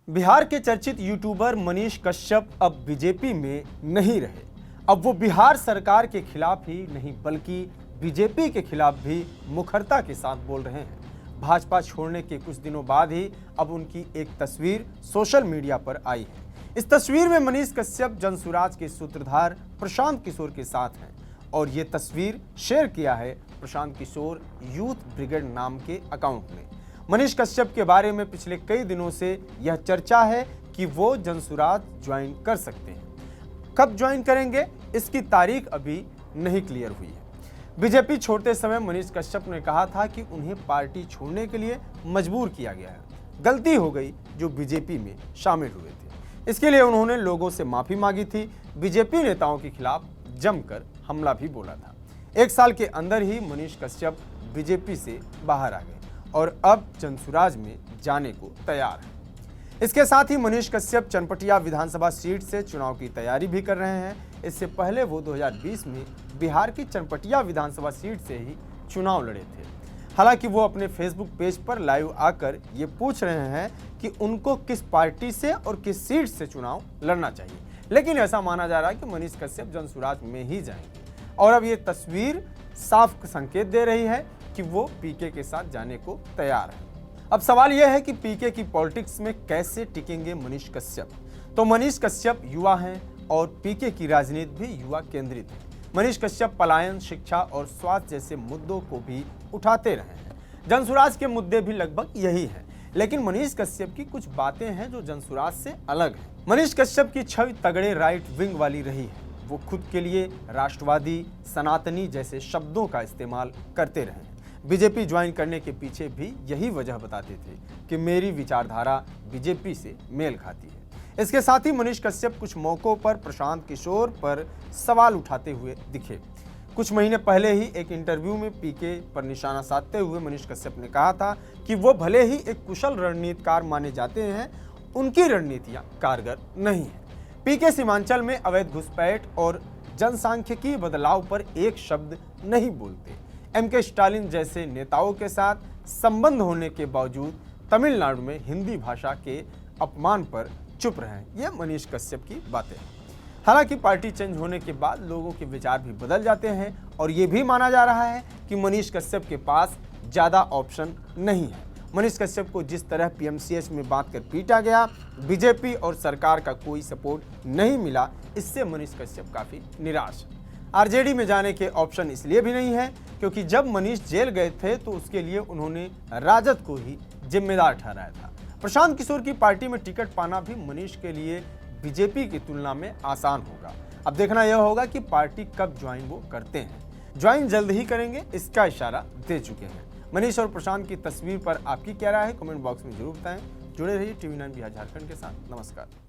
बिहार के चर्चित यूट्यूबर मनीष कश्यप अब बीजेपी में नहीं रहे। अब वो बिहार सरकार के खिलाफ ही नहीं बल्कि बीजेपी के खिलाफ भी मुखरता के साथ बोल रहे हैं। भाजपा छोड़ने के कुछ दिनों बाद ही अब उनकी एक तस्वीर सोशल मीडिया पर आई है। इस तस्वीर में मनीष कश्यप जनसुराज के सूत्रधार प्रशांत किशोर के साथ हैं और ये तस्वीर शेयर किया है प्रशांत किशोर यूथ ब्रिगेड नाम के अकाउंट में। मनीष कश्यप के बारे में पिछले कई दिनों से यह चर्चा है कि वो जनसुराज ज्वाइन कर सकते हैं। कब ज्वाइन करेंगे इसकी तारीख अभी नहीं क्लियर हुई है। बीजेपी छोड़ते समय मनीष कश्यप ने कहा था कि उन्हें पार्टी छोड़ने के लिए मजबूर किया गया है। गलती हो गई जो बीजेपी में शामिल हुए थे। इसके लिए उन्होंने लोगों से माफी मांगी थी। बीजेपी नेताओं के खिलाफ जमकर हमला भी बोला था। एक साल के अंदर ही मनीष कश्यप बीजेपी से बाहर आ गए और अब जनसुराज में जाने को तैयार है। इसके साथ ही मनीष कश्यप चनपटिया विधानसभा सीट से चुनाव की तैयारी भी कर रहे हैं। इससे पहले वो 2020 में बिहार की चनपटिया विधानसभा सीट से ही चुनाव लड़े थे। हालांकि वो अपने फेसबुक पेज पर लाइव आकर ये पूछ रहे हैं कि उनको किस पार्टी से और किस सीट से चुनाव लड़ना चाहिए, लेकिन ऐसा माना जा रहा है कि मनीष कश्यप जनसुराज में ही जाएंगे। और अब ये तस्वीर साफ संकेत दे रही है कि वो पीके के साथ जाने को तैयार है। अब सवाल यह है कि पीके की पॉलिटिक्स में कैसे टिकेंगे मनीष कश्यप। तो मनीष कश्यप युवा हैं और पीके की राजनीति भी युवा केंद्रित है। मनीष कश्यप पलायन, शिक्षा और स्वास्थ्य जैसे मुद्दों को भी उठाते रहे हैं। जनसुराज के मुद्दे भी लगभग यही हैं, लेकिन मनीष कश्यप की कुछ बातें हैं जो जनसुराज से अलग है। मनीष कश्यप की छवि तगड़े राइट विंग वाली रही है। वो खुद के लिए राष्ट्रवादी, सनातनी जैसे शब्दों का इस्तेमाल करते रहे। बीजेपी ज्वाइन करने के पीछे भी यही वजह बताते थे कि मेरी विचारधारा बीजेपी से मेल खाती है। इसके साथ ही मनीष कश्यप कुछ मौकों पर प्रशांत किशोर पर सवाल उठाते हुए दिखे। कुछ महीने पहले ही एक इंटरव्यू में पीके पर निशाना साधते हुए मनीष कश्यप ने कहा था कि वो भले ही एक कुशल रणनीतिकार माने जाते हैं, उनकी रणनीतियां कारगर नहीं है। पीके सीमांचल में अवैध घुसपैठ और जनसांख्यिकी बदलाव पर एक शब्द नहीं बोलते। एमके स्टालिन जैसे नेताओं के साथ संबंध होने के बावजूद तमिलनाडु में हिंदी भाषा के अपमान पर चुप रहे। ये मनीष कश्यप की बातें हैं। हालांकि पार्टी चेंज होने के बाद लोगों के विचार भी बदल जाते हैं और ये भी माना जा रहा है कि मनीष कश्यप के पास ज़्यादा ऑप्शन नहीं है। मनीष कश्यप को जिस तरह पीएमसीएच में बांधकर पीटा गया, बीजेपी और सरकार का कोई सपोर्ट नहीं मिला, इससे मनीष कश्यप काफ़ी निराश है। आरजेडी में जाने के ऑप्शन इसलिए भी नहीं है क्योंकि जब मनीष जेल गए थे तो उसके लिए उन्होंने राजद को ही जिम्मेदार ठहराया था। प्रशांत किशोर की पार्टी में टिकट पाना भी मनीष के लिए बीजेपी की तुलना में आसान होगा। अब देखना यह होगा कि पार्टी कब ज्वाइन वो करते हैं। ज्वाइन जल्द ही करेंगे, इसका इशारा दे चुके हैं। मनीष और प्रशांत की तस्वीर पर आपकी क्या राय है, कमेंट बॉक्स में जरूर बताएं। जुड़े रहिए टीवी 9 बिहार झारखंड के साथ। नमस्कार।